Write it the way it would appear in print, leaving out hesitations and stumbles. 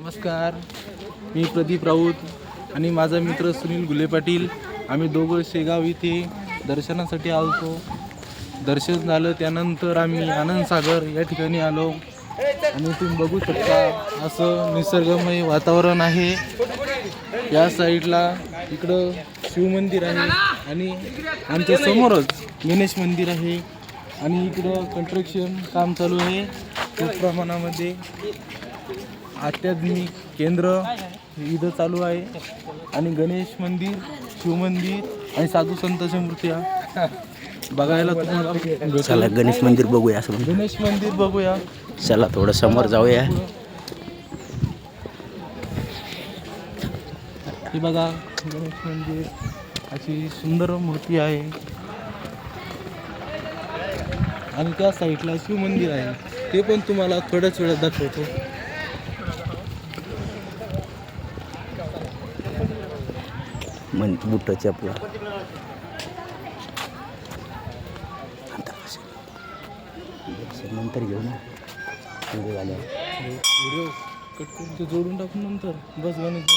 नमस्कार, मी प्रदीप राऊत आणि माझा मित्र सुनील गुले पाटील. आम्ही दोघं शेगाव इथे दर्शनासाठी आलो. दर्शन झालं त्यानंतर आम्ही आनंदसागर या ठिकाणी आलो आणि तुम्ही बघू शकता असं निसर्गमय वातावरण आहे. या साईडला इकडं शिवमंदिर आहे आणि आमच्या समोरच गणेश मंदिर आहे आणि इकडं कंस्ट्रक्शन काम चालू आहे खूप प्रमाणामध्ये. आध्यात्मिक केंद्र इथं चालू आहे आणि गणेश मंदिर, शिवमंदिर आणि साधू संतांच्या मूर्त्या बघायला तुम्हाला भेटेल. चला गणेश मंदिर बघूया. असं गणेश मंदिर बघूया. चला थोडं समोर जाऊया. हे बघा गणेश मंदिर, अशी सुंदर मूर्ती आहे आणि त्या साईडला शिवमंदिर आहे, ते पण तुम्हाला थोड्याच वेळात दाखवतो. बुट चपला नंतर घेऊ ना. व्हिडिओ कट करून ते जोडून टाकून नंतर बस गणेश